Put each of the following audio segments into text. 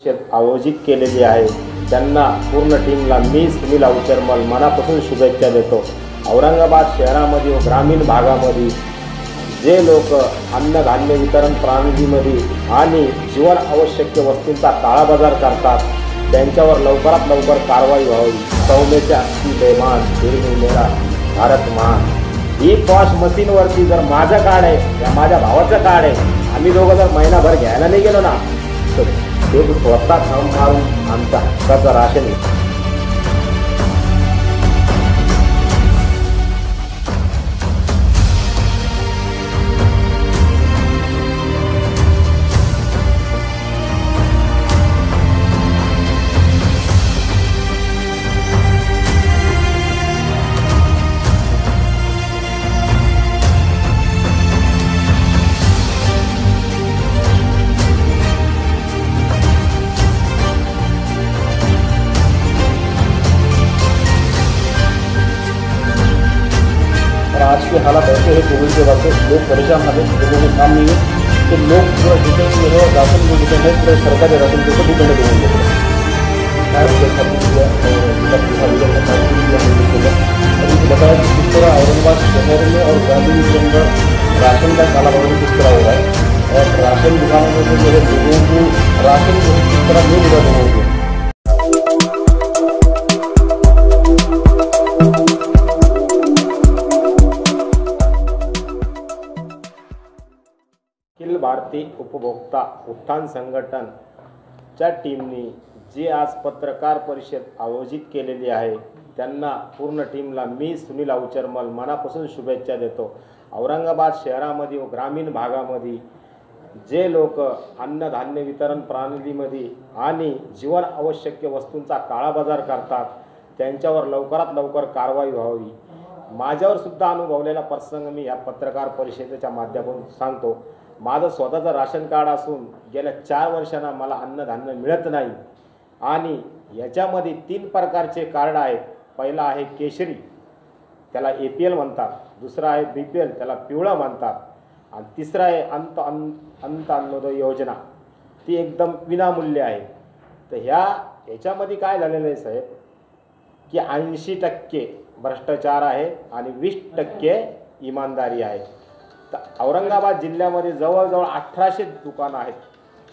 आयोजित केलेली आहे. त्यांना पूर्ण टीमला मी सुनील अवचरमल मनापासून शुभेच्छा देतो. औरंगाबाद शहरामध्ये व ग्रामीण भागामध्ये जे लोक अन्नधान्य वितरण प्रणालीमध्ये आणि जीवन आवश्यक वस्तूंचा काळाबाजार करतात त्यांच्यावर लवकरात लवकर कारवाई व्हावी. सौम्यचे अस्थि बेमान फिर मेरा भारत महान. ही पॉश मशीनवरती जर माझं कार्ड आहे या माझ्या भावाचं कार्ड आहे, आम्ही दोघं जर महिनाभर घ्यायला नाही गेलो ना तर ते स्वतः थांब मारून आमच्या हक्काचं राशन आहे. आज के हालात ऐसे हैं कोविड के वक्त लोग परेशान हैं, लोगों को काम नहीं है, तो लोग जो जितने राशन जो डिपेंड है पूरे सरकारी राशन के ऊपर डिपेंड होंगे. अभी बताया कि किस तरह औरंगाबाद शहर में और ग्रामीण के अंदर राशन का कालाबाजारी किस तरह हो रहा है और राशन दुकानों में जो मेरे लोगों को राशन जो किस तरह नहीं मिला लोगों को. अखिल भारतीय उपभोक्ता उत्थान संघटनच्या टीमनी जी आज पत्रकार परिषद आयोजित केलेली आहे त्यांना पूर्ण टीमला मी सुनील अवचरमल मनापासून शुभेच्छा देतो. औरंगाबाद शहरामध्ये व ग्रामीण भागामध्ये जे लोक अन्नधान्य वितरण प्रणालीमध्ये आणि जीवन आवश्यक वस्तूंचा काळाबाजार करतात त्यांच्यावर लवकरात लवकर कारवाई व्हावी. माझ्यावर सुद्धा अनुभवलेला प्रसंग मी या पत्रकार परिषदेच्या माध्यमातून सांगतो. माझं स्वतःचं राशन कार्ड असून गेल्या 4 वर्षांना मला अन्नधान्य मिळत नाही आणि याच्यामध्ये 3 प्रकारचे कार्ड आहेत. पहिला आहे केशरी, त्याला APL म्हणतात. दुसरा आहे BPL, त्याला पिवळा म्हणतात. आणि तिसरा आहे अंत अन्नोदय योजना, ती एकदम विनामूल्य आहे. तर याच्यामध्ये काय झालेलं आहे साहेब की 80% भ्रष्टाचार आहे आणि 20% इमानदारी आहे. तर औरंगाबाद जिल्ह्यामध्ये जवळजवळ 1800 दुकानं आहेत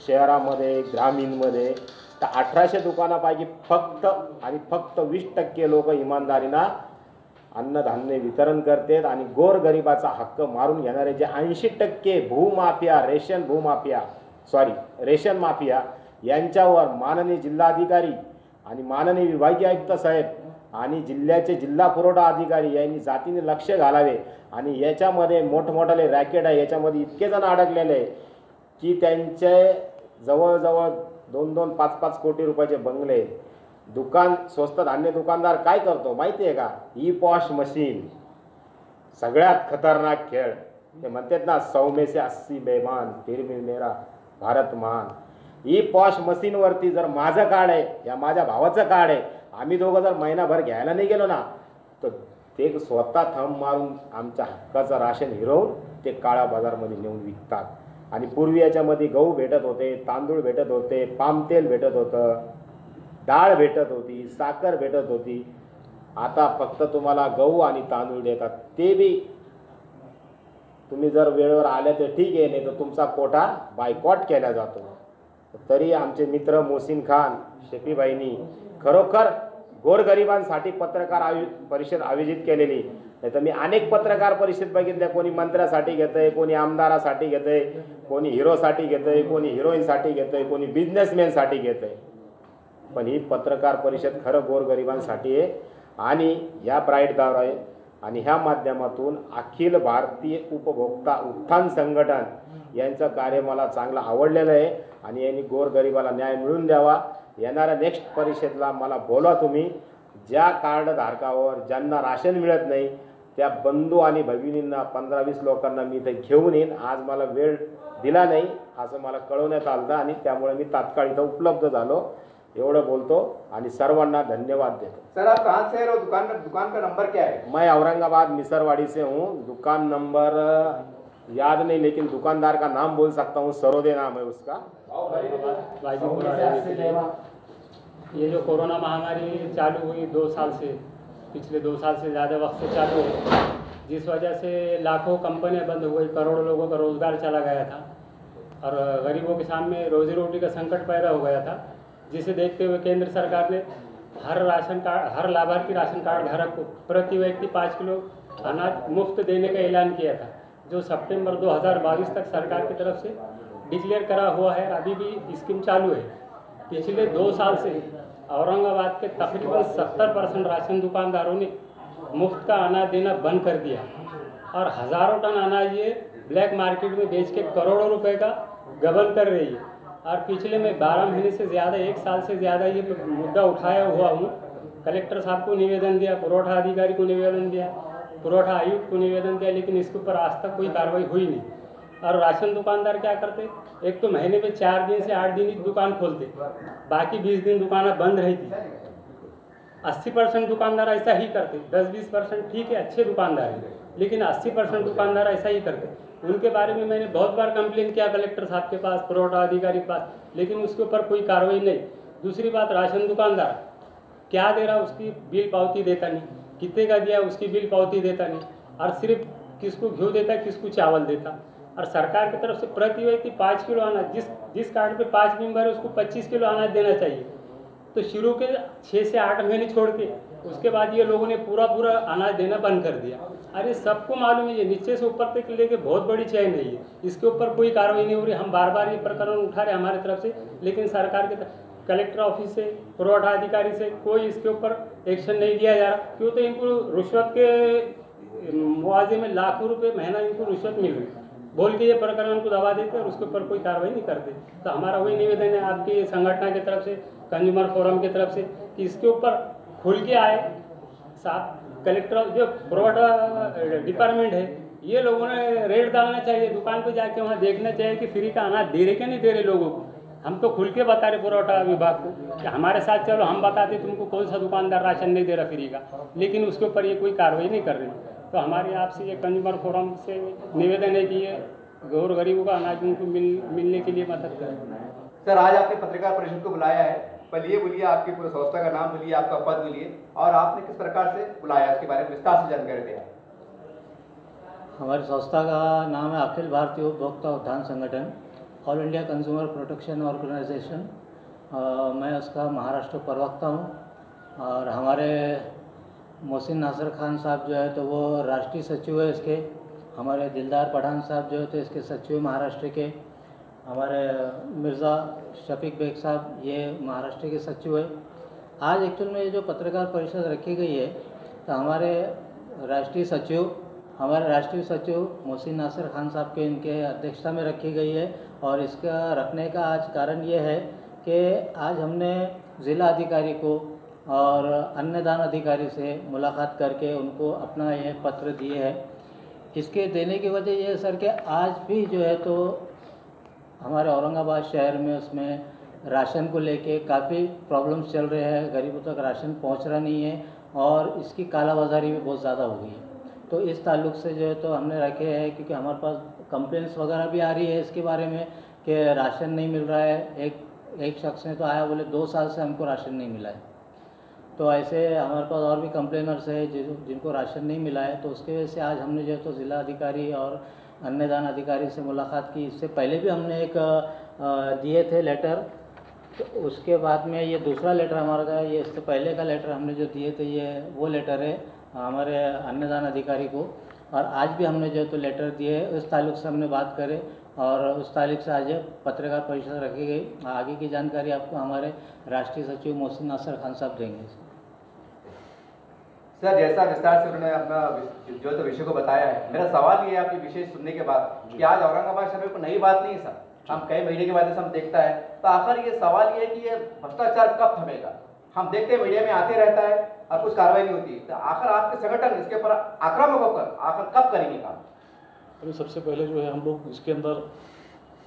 शहरामध्ये ग्रामीणमध्ये. तर 1800 दुकानापैकी फक्त 20% लोक इमानदारीनं अन्नधान्य वितरण करतात आणि गोरगरिबाचा हक्क मारून घेणारे जे 80% रेशन माफिया यांच्यावर माननीय जिल्हाधिकारी आणि माननीय विभागीय आयुक्त साहेब आणि जिल्ह्याचे जिल्हा पुरवठा अधिकारी यांनी जातीने लक्ष घालावे. आणि याच्यामध्ये मोठमोठाले रॅकेट आहे, याच्यामध्ये इतके जण अडकलेले आहे की त्यांचे जवळजवळ 2-2, 5-5 कोटी रुपयाचे बंगले. स्वस्त धान्य दुकानदार काय करतो माहिती आहे का? ही पॉश मशीन सगळ्यात खतरनाक खेळ. ते म्हणतात ना सौम्यचे अस्थि बेमान फिर मेरा भारत महान. ही पॉश मशीनवरती जर माझं कार्ड आहे या माझ्या भावाचं कार्ड आहे, आम्ही दोघं जर महिनाभर घ्यायला नाही गेलो ना तर ते स्वतः थंब मारून आमच्या हक्काचं राशन हिरवून ते काळा बाजारमध्ये नेऊन विकतात. आणि पूर्वी याच्यामध्ये गहू भेटत होते, तांदूळ भेटत होते, पाम तेल भेटत होतं, डाळ भेटत होती, साखर भेटत होती. आता फक्त तुम्हाला गहू आणि तांदूळ देतात. ते बी तुम्ही जर वेळेवर आले तर ठीक आहे, नाही तर तुमचा कोटा बायकॉट केला जातो. तरी आमचे मित्र मोहसिन खान शेफीबाईंनी खरोखर गोरगरिबांसाठी पत्रकार परिषद आयोजित केलेली. नाही तर मी अनेक पत्रकार परिषद बघितल्या, कोणी मंत्र्यासाठी घेतंय, कोणी आमदारासाठी घेतंय, कोणी हिरोसाठी घेतंय, कोणी हिरोईनसाठी घेतंय, कोणी बिझनेसमॅनसाठी घेतंय. पण ही पत्रकार परिषद खरं गोरगरिबांसाठी आहे आणि या ब्राईटद्वारे आहे. आणि ह्या माध्यमातून अखिल भारतीय उपभोक्ता उत्थान संघटन यांचं कार्य मला चांगलं आवडलेलं आहे आणि यांनी गोरगरिबाला न्याय मिळवून द्यावा. येणाऱ्या नेक्स्ट परिषदेला मला बोलवा तुम्ही. ज्या कार्ड धारकावर ज्यांना राशन मिळत नाही त्या बंधू आणि भगिनींना 15-20 लोकांना मी इथे घेऊन येईन. आज मला वेळ दिला नाही असं मला कळवण्यात आलं आणि त्यामुळे मी तात्काळ इथं उपलब्ध झालो. एवढं बोलतो आणि सर्वांना धन्यवाद देतो. सर आप कहाँ से दुकान का नंबर क्या है? मैं औरंगाबाद मिसरवाड़ी से हूँ. दुकान नंबर याद नहीं, लेकिन दुकानदार का नाम बोल सकता हूँ, सरोदे नाम है उसका। ये जो कोरोना महामारी चालू हुई 2 साल से, पिछले 2 साल से ज़्यादा वक्त से चालू है, जिस वजह से लाखों कंपनियां बंद हो गई, करोड़ों लोगों का रोज़गार चला गया था और गरीबों के सामने रोजी रोटी का संकट पैदा हो गया था, जिसे देखते हुए केंद्र सरकार ने हर लाभार्थी राशन कार्ड धारक को प्रति व्यक्ति 5 किलो अनाज मुफ्त देने का ऐलान किया था, जो सितंबर 2022 तक सरकार की तरफ से डिक्लेयर करा हुआ है। अभी भी स्कीम चालू है। पिछले 2 साल से औरंगाबाद के तकरीबन 70% राशन दुकानदारों ने मुफ्त का अनाज देना बंद कर दिया और हज़ारों टन अनाज ये ब्लैक मार्केट में बेच के करोड़ों रुपए का गबन कर रही है। और पिछले में 12 महीने से ज़्यादा, 1 साल से ज़्यादा ये मुद्दा उठाया हुआ हूँ। कलेक्टर साहब को निवेदन दिया, पुरवठा अधिकारी को निवेदन दिया, पुरवठा आयुक्त को निवेदन दिया, लेकिन इसके ऊपर आज तक कोई कार्रवाई हुई नहीं। और राशन दुकानदार क्या करते, एक तो महीने में 4 दिन से 8 दिन ही दुकान खोलते, बाकी 20 दिन दुकानें बंद रहती। 80% दुकानदार ऐसा ही करते, 10-20% ठीक है, अच्छे दुकानदार हैं, लेकिन 80% दुकानदार ऐसा ही करते। उनके बारे में मैंने बहुत बार कंप्लेन किया कलेक्टर साहब के पास, पुरवठा अधिकारी के पास, लेकिन उसके ऊपर कोई कार्रवाई नहीं। दूसरी बात, राशन दुकानदार क्या दे रहा उसकी बिल पावती देता नहीं, कितने का दिया उसकी बिल पावती देता नहीं, और सिर्फ किसको घी देता, किसको चावल देता। और सरकार की तरफ से प्रति व्यक्ति 5 किलो अनाज, जिस कार्ड पे 5 मेंबर है उसको 25 किलो अनाज देना चाहिए। तो शुरू के 6 से 8 महीने छोड़ के उसके बाद ये लोगों ने पूरा अनाज देना बंद कर दिया। अरे सबको मालूम है, ये नीचे से ऊपर तक लेके बहुत बड़ी चेन है ये, इसके ऊपर कोई कार्रवाई नहीं हो रही। हम बार बार ये प्रकरण उठा रहे हमारी तरफ से, लेकिन सरकार के कलेक्टर ऑफिस से, पुरवठा अधिकारी से कोई इसके ऊपर एक्शन नहीं लिया जा रहा। क्यों? तो इनको रिश्वत के मुआवजे में लाखों रुपए महीना इनको रिश्वत मिल रही, बोल के ये प्रकरण को दबा देते और उसके ऊपर कोई कार्रवाई नहीं करते। तो हमारा वही निवेदन है आपकी संगठन की तरफ से, कंज्यूमर फोरम की तरफ से, कि इसके ऊपर खुल के आए साहब। कलेक्टर जो पुरवठा डिपार्टमेंट है, ये लोगों ने रेड डालना चाहिए, दुकान पे जाके वहाँ देखना चाहिए कि फ्री का अनाज दे रहे क्या नहीं दे रहे लोगों को। हम तो खुल के बता रहे पुरवठा विभाग को कि हमारे साथ चलो, हम बताते तुमको कौन सा दुकानदार राशन नहीं दे रहा फ्री का, लेकिन उसके ऊपर ये कोई कार्रवाई नहीं कर रही। तो हमारे आपसे ये कंज्यूमर फोरम से निवेदन है कि ये गौर गरीबों का अनाज उनको मिलने के लिए मदद करें। सर, आज आपने पत्रकार परिषद को बुलाया है, पहले ये बोलिए, आपकी पूरी संस्था का नाम बोलिए, आपका पद बोलिए, और आपने किस प्रकार से बुलाया, इसके बारे में विस्तार से जानकारी दें। हमारी संस्था का नाम है अखिल भारतीय उपभोक्ता उत्थान संगठन, all India consumer protection organisation. मैं उसका महाराष्ट्र प्रवक्ता हूँ और हमारे मोहसिन नासिर खान साहब जो है तो वो राष्ट्रीय सचिव है इसके, हमारे दिलदार पठान साहब जो है तो इसके सचिव महाराष्ट्र के, हमारे मिर्ज़ा शफीक बेग साहब ये महाराष्ट्र के सचिव है। आज एक्चुअल में ये जो पत्रकार परिषद रखी गई है तो हमारे राष्ट्रीय सचिव मोहसिन नासिर खान साहब के इनके अध्यक्षता में रखी गई है। और इसका रखने का आज कारण ये है कि आज हमने ज़िला अधिकारी को और अन्नदान अधिकारी से मुलाकात करके उनको अपना ये पत्र दिए हैं। इसके देने की वजह ये है सर कि आज भी जो है तो हमारे औरंगाबाद शहर में उसमें राशन को लेके काफ़ी प्रॉब्लम्स चल रहे हैं, गरीबों तक राशन पहुंच रहा नहीं है और इसकी कालाबाजारी भी बहुत ज़्यादा हो गई है। तो इस ताल्लुक़ से जो है तो हमने रखे हैं, क्योंकि हमारे पास कंप्लेंट्स वगैरह भी आ रही है इसके बारे में कि राशन नहीं मिल रहा है। एक शख्स ने तो आया, बोले 2 साल से हमको राशन नहीं मिला है। तो ऐसे हमारे पास और भी कंप्लेनर्स है जिनको राशन नहीं मिला है। तो उसके वजह से आज हमने जो है तो ज़िला अधिकारी और अन्नदान अधिकारी से मुलाकात की। इससे पहले भी हमने एक दिए थे लेटर, तो उसके बाद में ये दूसरा लेटर हमारा का, ये इससे पहले का लेटर हमने जो दिए थे ये वो लेटर है हमारे अन्नदान अधिकारी को। और आज भी हमने जो है तो लेटर दिए है, उस ताल्लुक़ से हमने बात करें और उस तारीख से आज पत्रकार परिषद रखी गई। आगे की जानकारी आपको हमारे राष्ट्रीय सचिव मोहसिन नासिर खान साहब देंगे। सर, जैसा विस्तार से उन्होंने अपना जो तो विषय को बताया है, मेरा सवाल ये है आपके विषय सुनने के बाद कि आज औरंगाबाद शहर में कोई नई बात नहीं है सर, हम कई महीने के बाद से हम देखता है। तो आखिर ये सवाल ये है कि ये भ्रष्टाचार कब थमेगा? हम देखते हैं मीडिया में आते रहता है और कुछ कार्रवाई नहीं होती, तो आखिर आपके संगठन इसके ऊपर आक्रामक होकर आखिर कब करेंगे काम? अभी सबसे पहले जो है हम लोग इसके अंदर,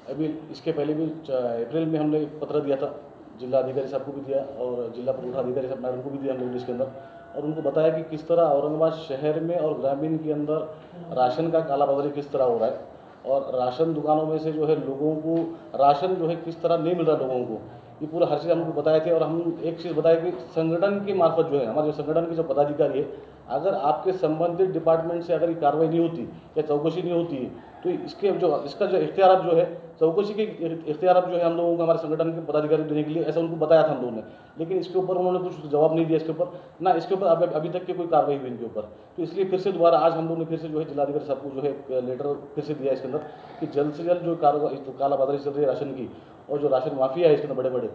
अभी इसके पहले भी अप्रैल में हमने एक पत्र दिया था, जिला अधिकारी साहब को भी दिया और जिला पुरवठा अधिकारी साहब मैडम को भी दिया हम लोग इसके अंदर, और उनको बताया कि किस तरह औरंगाबाद शहर में और ग्रामीण के अंदर राशन का कालाबाजारी किस तरह हो रहा है। और राशन दुकानों में से जो है लोगों को राशन जो है किस तरह नहीं मिल रहा लोगों को, ये पूरा हर चीज़ हमको बताए थे। और हम एक चीज़ बताए कि संगठन के मार्फत जो है हमारे जो संगठन के जो पदाधिकारी है, अगर आपके संबंधित डिपार्टमेंट से अगर ये कार्रवाई नहीं होती या चौकसी नहीं होती तो इसका जो इख्तियार जो है, चौकसी के इख्तियार जो है हम लोगों को हमारे संगठन के पदाधिकारी देने के लिए ऐसा उनको बताया था हम लोगों ने, लेकिन इसके ऊपर उन्होंने कुछ जवाब नहीं दिया इसके ऊपर, ना इसके ऊपर अभी तक की कोई कार्रवाई हुई इनके ऊपर। तो इसलिए फिर से दोबारा आज हम लोगों ने फिर से जो है जिलाधिकारी साहब को जो है लेटर फिर से दिया इसके अंदर कि जल्द से जल्द जो कालाबाजारी चल रही है राशन की और जो राशन माफिया है इसके अंदर बड़े बड़े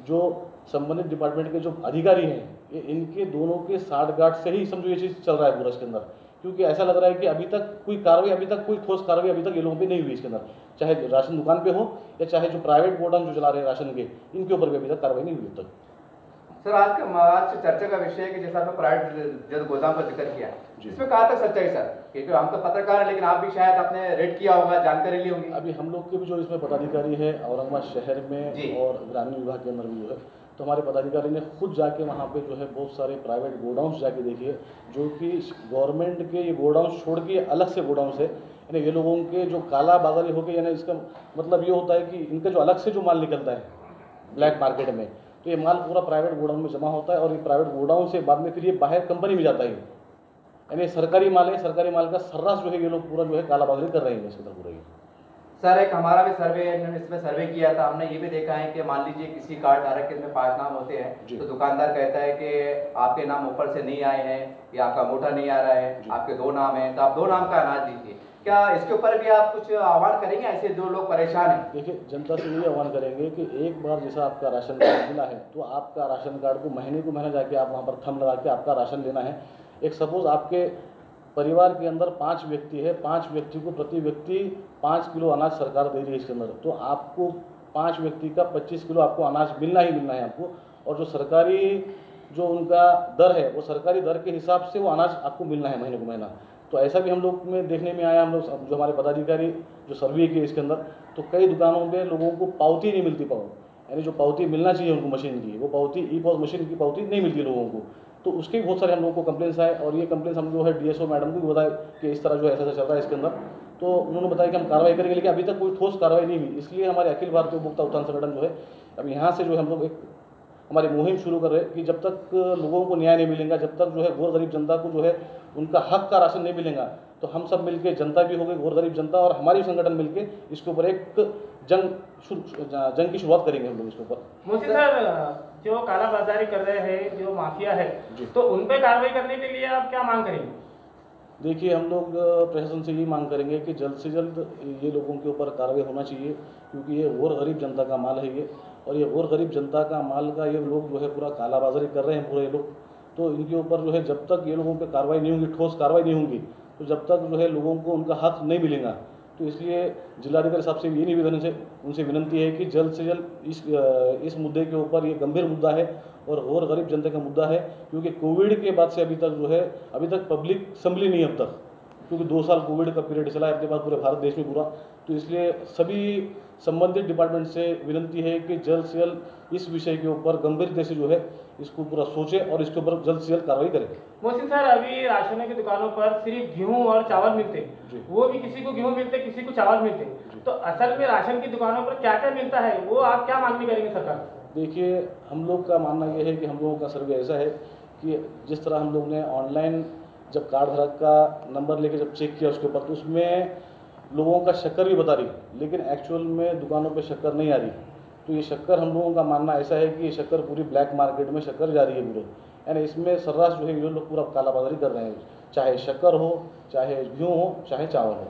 जो संबंधित डिपार्टमेंट के जो अधिकारी हैं, ये इनके दोनों के साठगांठ से ही समझो ये चीज़ चल रहा है पूरा इसके अंदर, क्योंकि ऐसा लग रहा है कि अभी तक कोई ठोस कार्रवाई अभी तक ये लोगों पे नहीं हुई इसके अंदर, चाहे राशन दुकान पे हो या चाहे जो प्राइवेट गोडाउन जो चला रहे हैं राशन के, इनके ऊपर भी अभी तक कार्रवाई नहीं हुई अब तक। सर आज चर्चा का विषय है कि जैसा आपने प्राइवेट जल गोदाम का जिक्र किया, इसमें कहाँ तक सच्चाई सर? क्योंकि हम तो पत्रकार हैं, लेकिन आप भी शायद आपने रेड किया होगा, जानकारी ली होगी। अभी हम लोग के भी जो इसमें पदाधिकारी है औरंगाबाद शहर में और ग्रामीण विभाग के अंदर भी जो है, तो हमारे पदाधिकारी ने खुद जाके वहाँ पे जो है बहुत सारे प्राइवेट गोडाउंस जाके देखिए, जो कि गवर्नमेंट के ये गोडाउंस छोड़ के अलग से गोडाउंस है, यानी ये लोगों के जो काला बाजारी हो गए, यानी इसका मतलब ये होता है कि इनका जो अलग से जो माल निकलता है ब्लैक मार्केट में, तो ये माल पूरा प्राइवेट गोडाउन में जमा होता है और ये प्राइवेट गोडाउन से बाद में फिर ये बाहर कंपनी में जाता है, यानी सरकारी माल है, सरकारी माल का सर्रास जो है ये लोग पूरा जो है कालाबाजारी कर रहे हैं इसके अंदर पूरा। सर एक हमारा भी सर्वे, इसमें सर्वे किया था, हमने ये भी देखा है कि मान लीजिए किसी कार्ड धारक के इसमें 5 नाम होते हैं, तो दुकानदार कहता है कि आपके नाम ऊपर से नहीं आए हैं या आपका अंगूठा नहीं आ रहा है, आपके 2 नाम हैं, तो आप 2 नाम का अनाज दीजिए। क्या इसके ऊपर भी आप कुछ आह्वान करेंगे ऐसे जो लोग परेशान हैं? देखिए, जनता से यही आह्वान करेंगे कि एक बार जैसा आपका राशन कार्ड मिला है तो आपका राशन कार्ड को महीना जाके आप वहाँ पर थंब लगा के आपका राशन लेना है। एक सपोज आपके परिवार के अंदर 5 व्यक्ति है, 5 व्यक्ति को प्रति व्यक्ति 5 किलो अनाज सरकार दे रही है इसके अंदर, तो आपको 5 व्यक्ति का 25 किलो आपको अनाज मिलना ही मिलना है आपको। और जो सरकारी जो उनका दर है वो सरकारी दर के हिसाब से वो अनाज आपको मिलना है महीने को महीना। तो ऐसा भी हम लोग में देखने में आया, हम लोग जो हमारे पदाधिकारी जो सर्वे किए इसके अंदर, तो कई दुकानों में लोगों को पावती नहीं मिलती, यानी जो पावती मिलना चाहिए उनको मशीन की, वो पावती ई-पॉस मशीन की पावती नहीं मिलती लोगों को। तो उसके भी बहुत सारे हम लोगों को कंप्लेंट्स आए और ये कंप्लेंट्स हम जो है डीएसओ मैडम को भी बताए कि इस तरह जो ऐसा चल रहा है इसके अंदर। तो उन्होंने बताया कि हम कार्रवाई करेंगे, लेकिन अभी तक कोई ठोस कार्रवाई नहीं हुई। इसलिए हमारे अखिल भारतीय उपभोक्ता उत्थान संगठन जो है अब यहाँ से जो है हम लोग एक हमारी मुहिम शुरू कर रहे हैं कि जब तक लोगों को न्याय नहीं मिलेगा, जब तक जो है गौर गरीब जनता को जो है उनका हक का राशन नहीं मिलेगा, तो हम सब मिलके, जनता भी हो गई, गौर गरीब जनता और हमारी संगठन मिलके इसके ऊपर एक जंग की शुरुआत करेंगे हम लोग इसके ऊपर। मोदी सर, जो कालाबाजारी कर रहे हैं, जो माफिया है, तो उन पे कार्रवाई करने के लिए आप क्या मांग करेंगे? देखिए, हम लोग प्रशासन से यही मांग करेंगे कि जल्द से जल्द ये लोगों के ऊपर कार्रवाई होना चाहिए, क्योंकि ये गौर गरीब जनता का माल है ये, और ये गौर गरीब जनता का माल का ये लोग जो है पूरा कालाबाजारी कर रहे हैं पूरे लोग। तो इनके ऊपर जो है जब तक ये लोगों पे कार्रवाई नहीं होगी, ठोस कार्रवाई नहीं होगी, तो जब तक जो है लोगों को उनका हक नहीं मिलेगा। तो इसलिए जिलाधिकारी साहब से ये निवेदन है, उनसे विनती है कि जल्द से जल्द इस मुद्दे के ऊपर, ये गंभीर मुद्दा है और गौर गरीब जनता का मुद्दा है, क्योंकि कोविड के बाद से अभी तक जो है अभी तक पब्लिक संभली नहीं अब तक, क्योंकि 2 साल कोविड का पीरियड चला है अपने पास पूरे भारत देश में पूरा। तो इसलिए सभी संबंधित डिपार्टमेंट से विनती है कि जल्द से जल्द इस विषय के ऊपर गंभीरता से जो है इसको पूरा सोचे और इसके ऊपर जल्द से जल्द कार्रवाई करें। मोहसिन सर, अभी राशन की दुकानों पर सिर्फ गेहूं और चावल मिलते हैं, वो भी किसी को गेहूं मिलते, किसी को चावल मिलते, तो असल में राशन की दुकानों पर क्या क्या मिलता है, वो आप क्या मांगनी करेंगे सरकार? देखिए, हम लोग का मानना ये है कि हम लोगों का सर्वे ऐसा है कि जिस तरह हम लोग ने ऑनलाइन जब कार्ड धारक का नंबर लेके जब चेक किया उसके ऊपर, तो उसमें लोगों का शक्कर भी बता रही, लेकिन एक्चुअल में दुकानों पे शक्कर नहीं आ रही। तो ये शक्कर, हम लोगों का मानना ऐसा है कि ये शक्कर पूरी ब्लैक मार्केट में शक्कर जा रही है पूरे, यानी इसमें सर्रास जो है ये लोग पूरा कालाबाजारी कर रहे हैं, चाहे शक्कर हो, चाहे गेहूँ हो, चाहे चावल हो।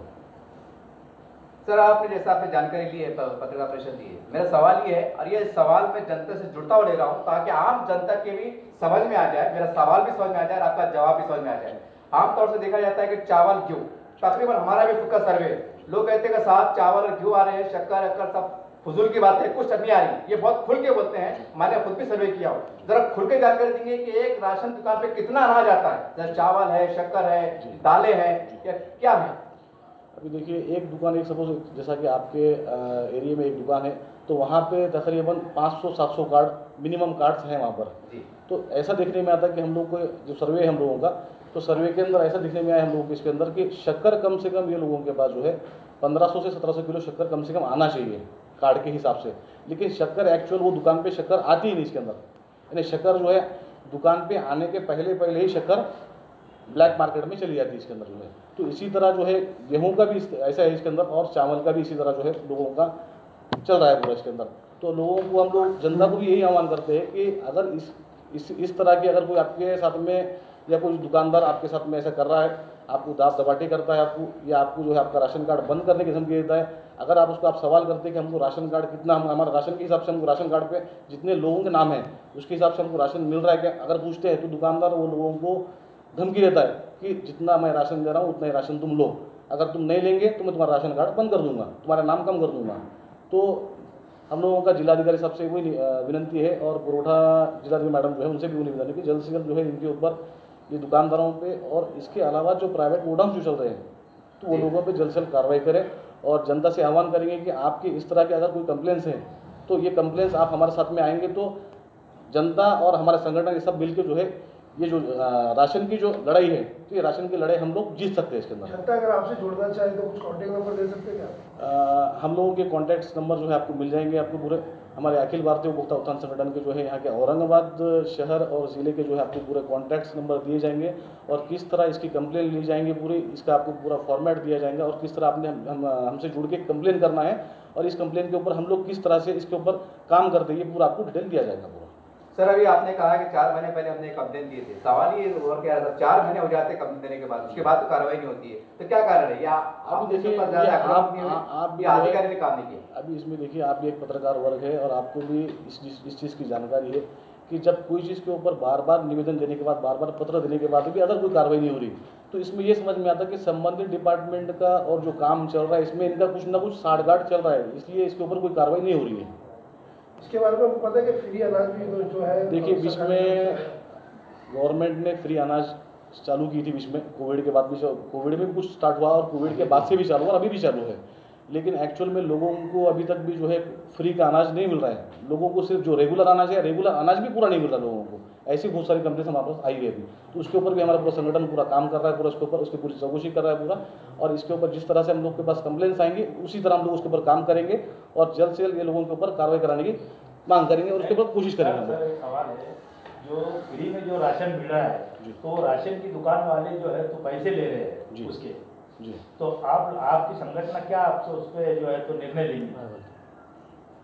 सर, आपने जैसा आपने जानकारी ली है, पत्रकार परिषद दी है, मेरा सवाल ये है, और ये सवाल मैं जनता से जुड़ता हुआ ले रहा हूँ ताकि आम जनता के भी समझ में आ जाए, मेरा सवाल भी समझ में आ जाए और आपका जवाब भी समझ में आ जाए। आमतौर से देखा जाता है कि चावल गेहूँ, तकरीबन हमारा भी खुद का सर्वे, लोग कहते हैं कि साहब चावल और गेहूँ आ रहे हैं, शक्कर अक्कर सब फजूल की बात है, कुछ नहीं आ रही, ये बहुत खुल के बोलते हैं। मैंने खुद भी सर्वे किया हो, जरा खुल के जानकारी देंगे कि एक राशन दुकान पे कितना अनाज आता है, जैसे चावल है, शक्कर है, दालें हैं, या क्या है? अभी देखिए, एक दुकान, एक सपोज जैसा कि आपके एरिया में एक दुकान है, तो वहाँ पे तकरीबन 500-700 कार्ड मिनिमम कार्ड्स हैं वहाँ पर। तो ऐसा देखने में आता है कि हम लोग को जो सर्वे है हम लोगों का, तो सर्वे के अंदर ऐसा दिखने में आया हम लोगों के इसके अंदर कि शक्कर कम से कम ये लोगों के पास जो है 1500 से 1700 किलो शक्कर कम से कम आना चाहिए कार्ड के हिसाब से, लेकिन शक्कर एक्चुअल वो दुकान पे शक्कर आती ही नहीं इसके अंदर। यानी शक्कर जो है दुकान पे आने के पहले ही शक्कर ब्लैक मार्केट में चली जाती है इसके अंदर जो है। तो इसी तरह जो है गेहूं का भी ऐसा है इसके अंदर, और चावल का भी इसी तरह जो है लोगों का चल रहा है पूरा इसके अंदर। तो लोगों को, हम लोग जनता को भी यही आह्वान करते हैं कि अगर इस तरह की अगर कोई आपके साथ में या कोई दुकानदार आपके साथ में ऐसा कर रहा है, आपको दाब दबाटी करता है आपको, या आपको जो है आपका राशन कार्ड बंद करने की धमकी देता है, अगर आप उसको सवाल करते हैं कि हमको राशन कार्ड कितना, हमारा राशन के हिसाब से हमको राशन कार्ड पे जितने लोगों के नाम है उसके हिसाब से हमको राशन मिल रहा है क्या, अगर पूछते हैं तो दुकानदार वो लोगों को धमकी देता है कि जितना मैं राशन दे रहा हूँ उतना ही राशन तुम लो, अगर तुम नहीं लेंगे तो मैं तुम्हारा राशन कार्ड बंद कर दूंगा, तुम्हारा नाम कम कर दूंगा। तो हम लोगों का जिलाधिकारी साहब से वही विनंती है, और पुरोठा जिलाधिकारी मैडम जो है उनसे भी वही विनंती कि जल्द से जल्द जो है इनके ऊपर, ये दुकानदारों पे और इसके अलावा जो प्राइवेट गोडाउन जो चल रहे हैं तो वो लोगों पे जल्द से जल्द कार्रवाई करें। और जनता से आह्वान करेंगे कि आपके इस तरह के अगर कोई कंप्लेंट्स हैं तो ये कंप्लेंट्स आप हमारे साथ में आएंगे तो जनता और हमारे संगठन ये सब मिलकर जो है ये जो राशन की जो लड़ाई है, तो ये राशन की लड़ाई हम लोग जीत सकते हैं इसके अंदर। जनता अगर आपसे जुड़ना चाहे तो कुछ कॉन्टैक्ट नंबर दे सकते हैं क्या? हम लोगों के कॉन्टैक्ट्स नंबर जो है आपको मिल जाएंगे, आपको पूरे हमारे अखिल भारतीय उपभोक्ता उत्थान संगठन के जो है यहाँ के औरंगाबाद शहर और ज़िले के जो है आपको पूरे कॉन्टैक्ट्स नंबर दिए जाएंगे, और किस तरह इसकी कंप्लेन ली जाएंगी पूरी, इसका आपको पूरा फॉर्मेट दिया जाएगा, और किस तरह आपने हमसे जुड़ के कंप्लेन करना है, और इस कंप्लेन के ऊपर हम लोग किस तरह से इसके ऊपर काम करते हैं ये पूरा आपको डिटेल दिया जाएगा पूरा। सर अभी आपने कहा कि 4 महीने पहले हमने कंप्लेन दिए थे, सवाल ये और क्या है, 4 महीने हो जाते कंप्लेन देने के बाद, उसके बाद तो कार्रवाई नहीं होती है, तो क्या कारण है? या अभी देखिए आप भी अधिकारी ने काम नहीं किया? अभी इसमें देखिए आप भी एक पत्रकार वर्ग है और आपको भी इस चीज़ की जानकारी है कि जब कोई चीज़ के ऊपर बार बार निवेदन देने के बाद, बार बार पत्र देने के बाद भी अगर कोई कार्रवाई नहीं हो रही, तो इसमें ये समझ में आता है कि संबंधित डिपार्टमेंट का और जो काम चल रहा है इसमें इनका कुछ ना कुछ साठगांठ चल रहा है, इसलिए इसके ऊपर कोई कार्रवाई नहीं हो रही है। इसके बारे में आपको पता है कि फ्री अनाज भी जो है, देखिए बीच में गवर्नमेंट ने फ्री अनाज चालू की थी, बीच में कोविड के बाद भी, कोविड में भी कुछ स्टार्ट हुआ और कोविड के बाद से भी चालू हुआ और अभी भी चालू है, लेकिन एक्चुअल में लोगों को अभी तक भी जो है फ्री का अनाज नहीं मिल रहा है। लोगों को सिर्फ जो रेगुलर अनाज है, रेगुलर अनाज भी पूरा नहीं मिल रहा लोगों को। ऐसी बहुत सारी कंप्लेंट्स हमारे पास आई है अभी, तो उसके ऊपर भी हमारा पूरा संगठन पूरा काम कर रहा है, पूरा उसके ऊपर उसकी पूरी चौकसी कर रहा है पूरा, और इसके ऊपर जिस तरह से हम लोग के पास कंप्लेंट्स आएंगी उसी तरह हम लोग उसके ऊपर काम करेंगे और जल्द से जल्द ये लोगों के ऊपर कार्रवाई कराने की मांग करेंगे और उसके ऊपर कोशिश करेंगे हम लोग। एक सवाल है, जो फ्री में जो राशन मिल रहा है तो राशन की दुकान वाले जो है तो पैसे ले रहे हैं उसके जी, तो आपकी संगठन क्या आपसे उस पर जो है तो निर्णय लेंगे?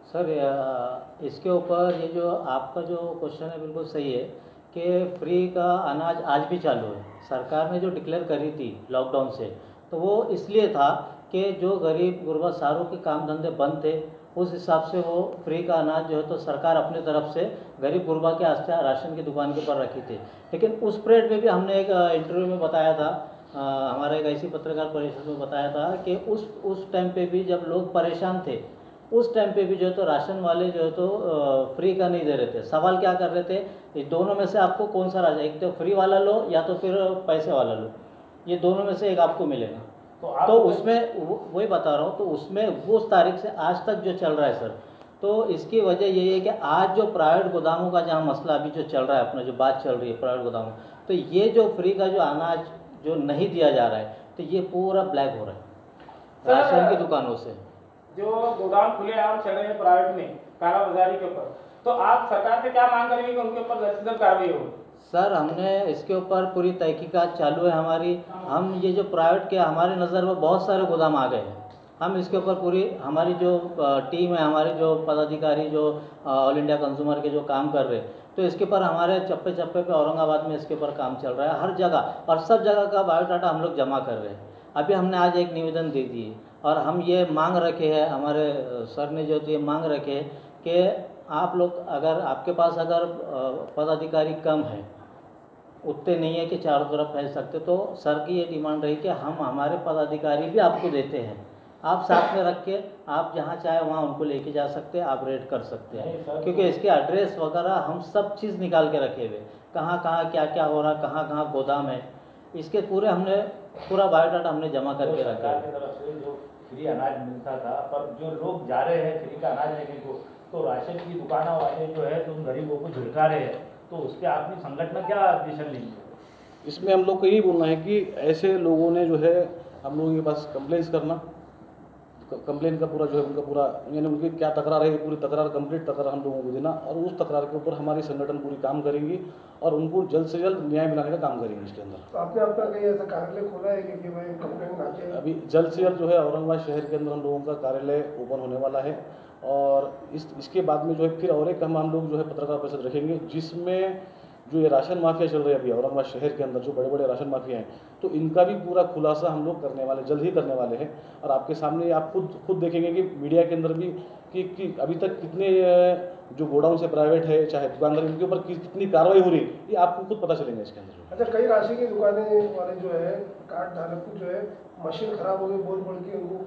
सर इसके ऊपर ये जो आपका जो क्वेश्चन है बिल्कुल सही है कि फ्री का अनाज आज भी चालू है। सरकार ने जो डिक्लेयर करी थी लॉकडाउन से, तो वो इसलिए था कि जो गरीब गुरबा सारों के काम धंधे बंद थे, उस हिसाब से वो फ्री का अनाज जो है तो सरकार अपने तरफ से गरीब गुरबा के आस्ते राशन की दुकान के ऊपर रखी थी। लेकिन उस पीरियड में भी हमने एक इंटरव्यू में बताया था, हमारा एक ऐसी पत्रकार परिषद में बताया था कि उस टाइम पे भी जब लोग परेशान थे, उस टाइम पे भी जो है तो राशन वाले जो है तो फ्री का नहीं दे रहे थे। सवाल क्या कर रहे थे, ये दोनों में से आपको कौन सा राशन, एक तो फ्री वाला लो या तो फिर पैसे वाला लो, ये दोनों में से एक आपको मिलेगा। तो उसमें वही बता रहा हूँ, तो उसमें उस तारीख से आज तक जो चल रहा है सर, तो इसकी वजह यही है कि आज जो प्राइवेट गोदामों का जहाँ मसला अभी जो चल रहा है, अपना जो बात चल रही है प्राइवेट गोदामों, तो ये जो फ्री का जो अनाज जो नहीं दिया जा रहा है, तो ये पूरा ब्लैक हो रहा है राशन की दुकानों से। जो गोदाम खुले आम चल रहे हैं प्राइवेट में कालाबाजारी के ऊपर, तो आप सरकार से क्या मांग करेंगे कि उनके ऊपर जल्द से जल्द कार्रवाई हो? सर हमने इसके ऊपर पूरी तहकीकात चालू है हमारी। हम ये जो प्राइवेट के हमारे नज़र में बहुत सारे गोदाम आ गए हैं, हम इसके ऊपर पूरी हमारी जो टीम है, हमारे जो पदाधिकारी जो ऑल इंडिया कंज्यूमर के जो काम कर रहे हैं, तो इसके ऊपर हमारे चप्पे चप्पे पे औरंगाबाद में इसके ऊपर काम चल रहा है हर जगह, और सब जगह का बायोडाटा हम लोग जमा कर रहे हैं। अभी हमने आज एक निवेदन दे दिए और हम ये मांग रखे हैं, हमारे सर ने जो ये मांग रखे हैं कि आप लोग अगर आपके पास अगर पदाधिकारी कम है, उतने नहीं है कि चारों तरफ फैल सकते, तो सर की ये डिमांड रही कि हम हमारे पदाधिकारी भी आपको देते हैं, आप साथ में रख के आप जहाँ चाहे वहाँ उनको लेके जा सकते हैं, आप रेड कर सकते हैं, क्योंकि इसके एड्रेस वगैरह हम सब चीज़ निकाल के रखे हुए, कहाँ कहाँ क्या क्या हो रहा, कहाँ कहाँ गोदाम है, इसके पूरे हमने पूरा बायोडाटा हमने जमा करके रखा है। सरकार की तरफ से जो फ्री अनाज मिलता था, पर जो लोग जा रहे हैं फ्री का अनाज लेने को, तो राशन की दुकानों वाले जो है तो उन गरीबों को झुलका रहे हैं, तो उस पर आपने संगठन क्या डिसीजन लेंगे? इसमें हम लोग को यही बोलना है कि ऐसे लोगों ने जो है हम लोगों के पास कंप्लेंट्स करना, कंप्लेन का पूरा जो है उनका पूरा यानी उनकी क्या तकरार है पूरी तकरार कंप्लीट तकरार हम लोगों को देना और उस तकरार के ऊपर हमारी संगठन पूरी काम करेंगी और उनको जल्द से जल्द न्याय दिलाने का काम करेंगे इसके अंदर। तो आपने अपना कहीं ऐसा कार्यालय खोला है कि भाई कंप्लेंट आके? अभी जल्द से जल्द जो है औरंगाबाद शहर के अंदर हम लोगों का कार्यालय ओपन होने वाला है और इसके बाद में जो है फिर और एक हम लोग जो है पत्रकार परिषद रखेंगे जिसमें जो ये राशन माफिया चल रही है अभी औरंगाबाद शहर के अंदर जो बड़े बड़े राशन माफिया हैं तो इनका भी पूरा खुलासा हम लोग करने वाले जल्द ही करने वाले हैं और आपके सामने आप खुद देखेंगे कि मीडिया के अंदर भी कि अभी तक कितने जो गोडाउन से प्राइवेट है चाहे दुकानदार इनके ऊपर कितनी कार्रवाई हो रही है ये आपको खुद पता चलेगा इसके अंदर। अच्छा, कई राशि की दुकानें वाले जो है कार्ड धारक को जो है मशीन खराब हो गई बोल के उनको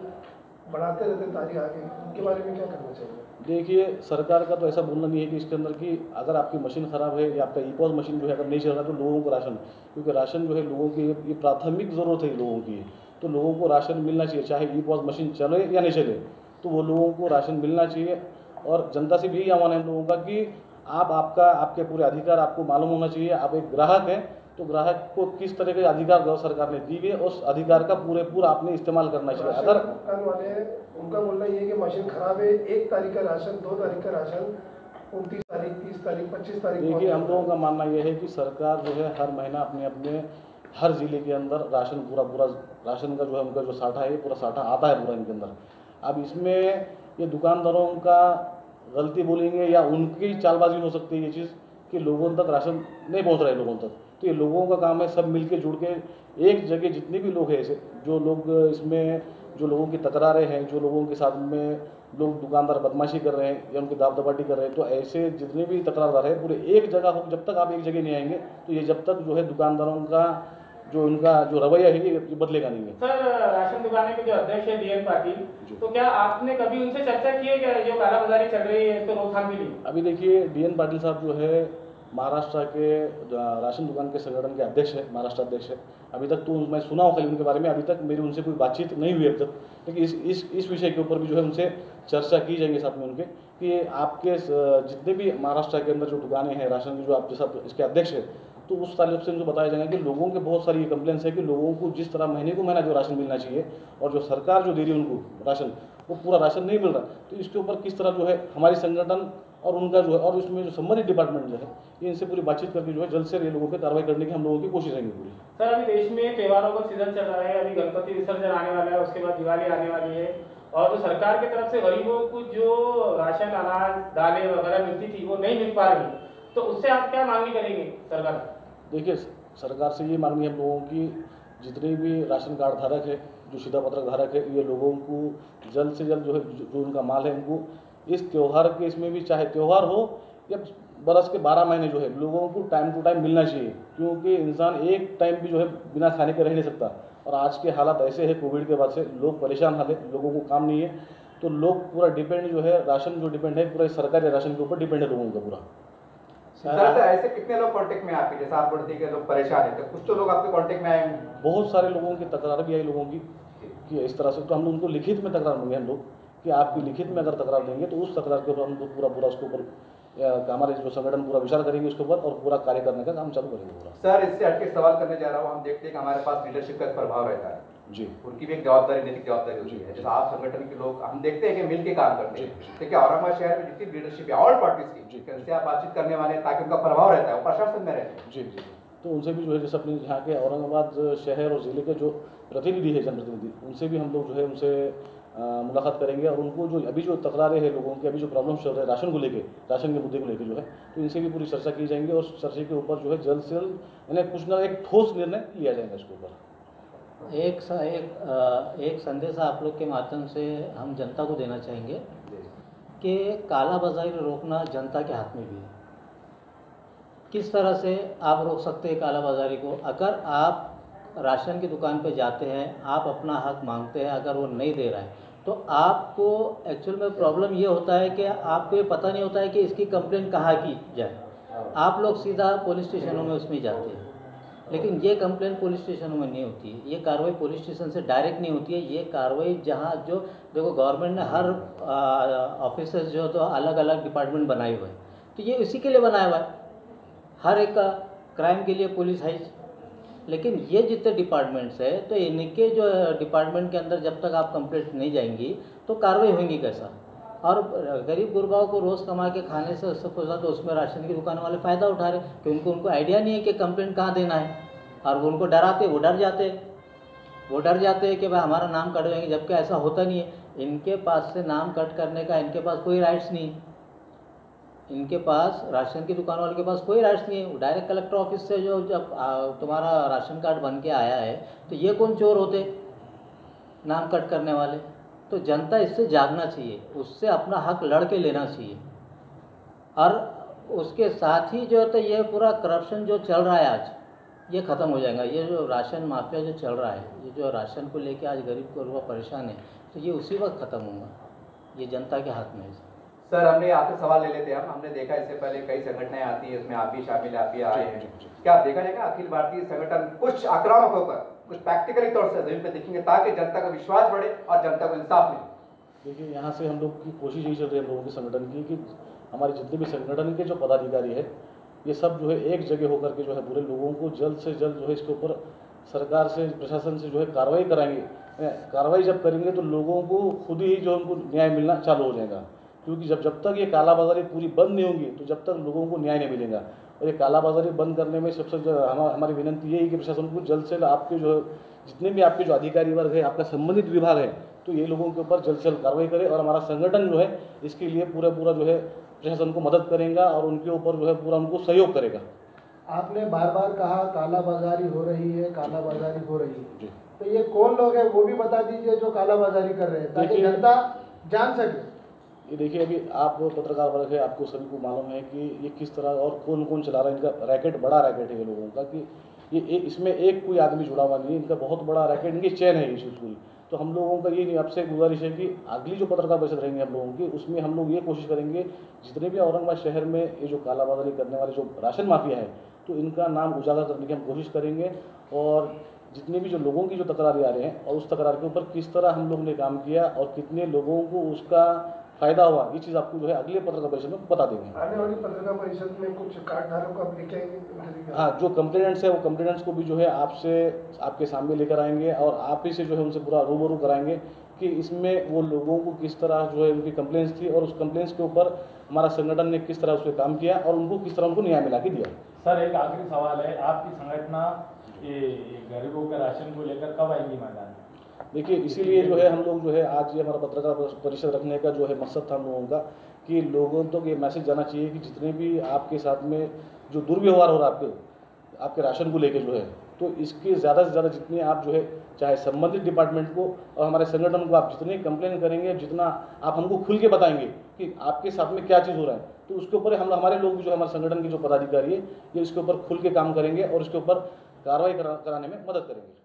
बढ़ाते रहते तारीख आगे, उनके बारे में क्या करना चाहिए? देखिए सरकार का तो ऐसा बोलना नहीं है कि इसके अंदर कि अगर आपकी मशीन ख़राब है या आपका ईपॉस मशीन जो है अगर नहीं चल रहा तो लोगों को राशन, क्योंकि राशन जो है लोगों की ये प्राथमिक ज़रूरत है लोगों की, तो लोगों को राशन मिलना चाहिए चाहे ईपॉस मशीन चले या नहीं चले तो वो लोगों को राशन मिलना चाहिए। और जनता से भी यही आह्वान है हम लोगों का कि आपके पूरे अधिकार आपको मालूम होना चाहिए। आप एक ग्राहक हैं तो ग्राहक को किस तरह के अधिकार सरकार ने दी गई उस अधिकार का पूरा आपने इस्तेमाल करना चाहिए। अगर दुकान वाले उनका बोलना ये है कि मशीन खराब है, 1 तारीख का राशन, 2 तारीख का राशन, 29 तारीख, 30 तारीख, 25 तारीख। देखिए हम लोगों का मानना यह है कि सरकार जो है हर महीना अपने हर ज़िले के अंदर राशन पूरा राशन का जो है उनका जो साठा है पूरा साठा आता है पूरा इनके अंदर। अब इसमें ये दुकानदारों का गलती बोलेंगे या उनकी चालबाजी हो सकती है ये चीज़ कि लोगों तक राशन नहीं पहुंच रहा है लोगों तक, तो ये लोगों का काम है सब मिलके जुड़ के एक जगह जितने भी लोग हैं ऐसे जो लोग इसमें जो लोगों की तकरारें हैं जो लोगों के साथ में लोग दुकानदार बदमाशी कर रहे हैं या उनकी दाब-दपाटी कर रहे हैं तो ऐसे जितने भी तकरारदार हैं पूरे एक जगह हो। जब तक आप एक जगह नहीं आएंगे तो ये जब तक जो है दुकानदारों का जो उनका जो रवैया है ये बदलेगा नहीं है। सर, राशन दुकान के जो अध्यक्ष है DN पाटिल, तो क्या आपने कभी उनसे चर्चा की है क्या जो कालाबाजारी चल रही है तो रोकथाम के लिए? अभी देखिए DN पाटिल साहब जो है महाराष्ट्र के राशन दुकान के संगठन के अध्यक्ष है, महाराष्ट्र अध्यक्ष है। अभी तक तो मैं सुना हूँ खाली उनके बारे में, अभी तक मेरी उनसे कोई बातचीत नहीं हुई अब तक, लेकिन इस विषय के ऊपर भी जो है उनसे चर्चा की जाएंगे साथ में उनके कि आपके जितने भी महाराष्ट्र के अंदर जो दुकानें हैं राशन की जो आपके साथ इसके अध्यक्ष है तो उस ताल्लुक से उनको बताया जाएगा कि लोगों के बहुत सारी कंप्लेंट्स है कि लोगों को जिस तरह महीने को महीना जो राशन मिलना चाहिए और जो सरकार जो दे रही है उनको राशन वो पूरा राशन नहीं मिल रहा, तो इसके ऊपर किस तरह जो है हमारी संगठन और उनका जो है और उसमें जो संबंधित डिपार्टमेंट जो है ये इनसे पूरी बातचीत करके जो है जल्द से ये लोगों पर कार्रवाई करने की हम लोगों की कोशिश रहेंगी पूरी। सर, अभी देश में त्योहारों का सीजन चल रहा है, अभी गणपति विसर्जन आने वाला है, उसके बाद दिवाली आने वाली है और जो सरकार की तरफ से गरीबों को जो राशन अनाज दालें वगैरह मिलती थी वो नहीं मिल पा रही, तो उससे आप क्या मांगनी करेंगे सरकार? देखिए सरकार से ये मांगनी है हम लोगों की जितने भी राशन कार्ड धारक है जो सीधा पत्रक धारक है ये लोगों को जल्द से जल्द जो है जो उनका माल है उनको इस त्यौहार के इसमें भी चाहे त्यौहार हो या बरस के 12 महीने जो है लोगों को टाइम टू टाइम मिलना चाहिए, क्योंकि इंसान एक टाइम भी जो है बिना खाने के रह नहीं सकता और आज के हालात ऐसे हैं कोविड के बाद से लोग परेशान हाल है, लोगों को काम नहीं है तो लोग पूरा डिपेंड जो है राशन जो डिपेंड है पूरा सरकारी राशन के ऊपर डिपेंड है लोगों का पूरा। सर ऐसे कितने लोग कांटेक्ट में आपके जैसे आप बोलते हैं कि लोग परेशान हैं तो कुछ तो लोग आपके कांटेक्ट में आए हैं? बहुत सारे लोगों की तकरार भी आई लोगों की कि इस तरह से, तो हम लोग उनको लिखित में तकरार देंगे हम लोग कि आपकी लिखित में अगर तकरार देंगे तो उस तकरार के ऊपर हम लोग पूरा उसके ऊपर हमारे जो संगठन पूरा विचार करेंगे उसके ऊपर और पूरा कार्य करने का काम चालू करेंगे पूरा। सर इससे हटके सवाल करने जा रहा हूँ, हम देखते हैं कि हमारे पास लीडरशिप का प्रभाव रहता है जी, उनकी भी एक जवाबदारी नैतिक जवाबदारी होती है। जैसे आप संगठन के लोग हम देखते हैं कि मिल के काम करते हैं, तो क्या औरंगाबाद शहर में जितनी लीडरशिप है ऑल पार्टीज की उनसे आप बातचीत करने वाले हैं ताकि उनका प्रभाव रहता है वो प्रशासन में रहते हैं? जी, तो उनसे भी जो है जैसे अपने यहाँ के औरंगाबाद शहर और ज़िले के जो प्रतिनिधि है जनप्रतिनिधि उनसे भी हम लोग जो है उनसे मुलाकात करेंगे और उनको जो अभी जो तकरारें हैं लोगों की अभी जो प्रॉब्लम्स चल रहे हैं राशन को लेके राशन के मुद्दे को लेके जो है तो इनसे भी पूरी चर्चा की जाएंगी और चर्चा के ऊपर जो है जल्द से जल्द यानी कुछ ना एक ठोस निर्णय लिया जाएगा इसके ऊपर। एक संदेश आप लोग के माध्यम से हम जनता को देना चाहेंगे कि कालाबाजारी रोकना जनता के हाथ में भी है। किस तरह से आप रोक सकते हैं कालाबाजारी को? अगर आप राशन की दुकान पे जाते हैं, आप अपना हक मांगते हैं, अगर वो नहीं दे रहा है तो आपको एक्चुअल में प्रॉब्लम ये होता है कि आपको ये पता नहीं होता है कि इसकी कंप्लेंट कहाँ की जाए। आप लोग सीधा पुलिस स्टेशनों में उसमें जाते हैं, लेकिन ये कंप्लेंट पुलिस स्टेशनों में नहीं होती है, ये कार्रवाई पुलिस स्टेशन से डायरेक्ट नहीं होती है। ये कार्रवाई जहाँ जो देखो गवर्नमेंट ने हर ऑफिसर्स जो तो अलग अलग डिपार्टमेंट बनाए हुए हैं तो ये इसी के लिए बनाया हुआ है। हर एक का क्राइम के लिए पुलिस है, लेकिन ये जितने डिपार्टमेंट्स है तो इनके जो डिपार्टमेंट के अंदर जब तक आप कंप्लेंट नहीं जाएंगी तो कार्रवाई होंगी कैसा। और गरीब गुरबाओं को रोज़ कमा के खाने से सोचा तो उसमें राशन की दुकान वाले फ़ायदा उठा रहे क्योंकि उनको आइडिया नहीं है कि कंप्लेंट कहाँ देना है, और वो उनको डराते, वो डर जाते हैं कि भाई हमारा नाम कट जाएंगे, जबकि ऐसा होता नहीं है। इनके पास से नाम कट करने का इनके पास कोई राइट्स नहीं, इनके पास राशन की दुकान वाले के पास कोई राइट्स नहीं है। डायरेक्ट कलेक्टर ऑफिस से जो जब तुम्हारा राशन कार्ड बन के आया है तो ये कौन चोर होते नाम कट करने वाले। तो जनता इससे जागना चाहिए, उससे अपना हक लड़ के लेना चाहिए। और उसके साथ ही जो तो ये पूरा करप्शन जो चल रहा है आज ये ख़त्म हो जाएगा। ये जो राशन माफिया जो चल रहा है, ये जो राशन को लेके आज गरीब को परेशान है, तो ये उसी वक्त ख़त्म होगा। ये जनता के हाथ में है। सर हमने आपसे सवाल ले लेते हैं। हमने देखा इससे पहले कई संगठनें आती हैं, उसमें आप भी शामिल हैं, आप भी आए हैं। क्या आप देखा जाएगा अखिल भारतीय संगठन कुछ आक्रामक होकर कुछ प्रैक्टिकली तौर से जमीन पे दिखेंगे ताकि जनता का विश्वास बढ़े और जनता को इंसाफ मिले? देखिए, यहाँ से हम लोग की कोशिश यही चल रही है हम लोगों के संगठन की कि हमारे जितने भी संगठन के जो पदाधिकारी है ये सब जो है एक जगह होकर के जो है पूरे लोगों को जल्द से जल्द जो है इसके ऊपर सरकार से, प्रशासन से जो है कार्रवाई कराएंगे। कार्रवाई जब करेंगे तो लोगों को खुद ही जो उनको न्याय मिलना चालू हो जाएगा, क्योंकि जब तक ये कालाबाजारी पूरी बंद नहीं होगी तो जब तक लोगों को न्याय नहीं मिलेगा। और ये कालाबाजारी बंद करने में सबसे हमारी विनती ये है कि प्रशासन को जल्द से जल्द आपके जो जितने भी आपके जो अधिकारी वर्ग है, आपका संबंधित विभाग है, तो ये लोगों के ऊपर जल्द से जल्द कार्रवाई करे। और हमारा संगठन जो है इसके लिए पूरा जो है प्रशासन को मदद करेगा और उनके ऊपर जो है पूरा उनको सहयोग करेगा। आपने बार बार कहा कालाबाजारी हो रही है, कालाबाजारी हो रही है, तो ये कौन लोग हैं वो भी बता दीजिए जो कालाबाजारी कर रहे हैं ताकि जनता जान सके। ये देखिए, अभी आप पत्रकार वर्ग है, आपको सभी को मालूम है कि ये किस तरह और कौन कौन चला रहा है। इनका रैकेट बड़ा रैकेट है ये लोगों का, कि ये इसमें एक कोई आदमी जुड़ा हुआ नहीं है, इनका बहुत बड़ा रैकेट, इनकी चैन है ये चीज़ पूरी। तो हम लोगों का ये नहीं, आपसे गुजारिश है कि अगली जो पत्रकार परिषद रहेंगे हम लोगों की, उसमें हम लोग ये कोशिश करेंगे जितने भी औरंगाबाद शहर में ये जो कालाबाजारी करने वाले जो राशन माफिया है तो इनका नाम उजागर करने की हम कोशिश करेंगे। और जितने भी जो लोगों की जो तकरारें आ रहे हैं और उस तकरार के ऊपर किस तरह हम लोग ने काम किया और कितने लोगों को उसका फायदा हुआ, ये चीज़ आपको जो है अगले पत्रकार परिषद में बता देंगे। आने वाली पत्रकार परिषद में कुछ कार्ड धारकों को आप लेके आएंगे? हाँ, जो कंप्लेनेंट्स है वो कंप्लेनेंट्स को भी जो है आपसे आपके सामने लेकर आएंगे और आप ही से जो है उनसे पूरा रूबरू कराएंगे कि इसमें वो लोगों को किस तरह जो है उनकी कंप्लेंट्स थी और उस कंप्लेंट्स के ऊपर हमारा संगठन ने किस तरह उस पर काम किया और उनको किस तरह उनको न्याय मिला के दिया। सर एक आखिरी सवाल है, आपकी संगठना ये गरीबों के राशन को लेकर कब आएंगी मैदान में? देखिए, इसीलिए जो है हम लोग जो है आज ये हमारा पत्रकार परिषद रखने का जो है मकसद था हम लोगों का कि लोगों तक ये मैसेज जाना चाहिए कि जितने भी आपके साथ में जो दुर्व्यवहार हो रहा है आपके राशन को लेके जो है, तो इसके ज़्यादा से ज़्यादा जितने आप जो है चाहे संबंधित डिपार्टमेंट को और हमारे संगठन को आप जितने कंप्लेन करेंगे, जितना आप हमको खुल के बताएंगे कि आपके साथ में क्या चीज़ हो रहा है, तो उसके ऊपर हम हमारे लोग भी जो हमारे संगठन के जो पदाधिकारी है ये इसके ऊपर खुल के काम करेंगे और इसके ऊपर कार्रवाई कराने में मदद करेंगे।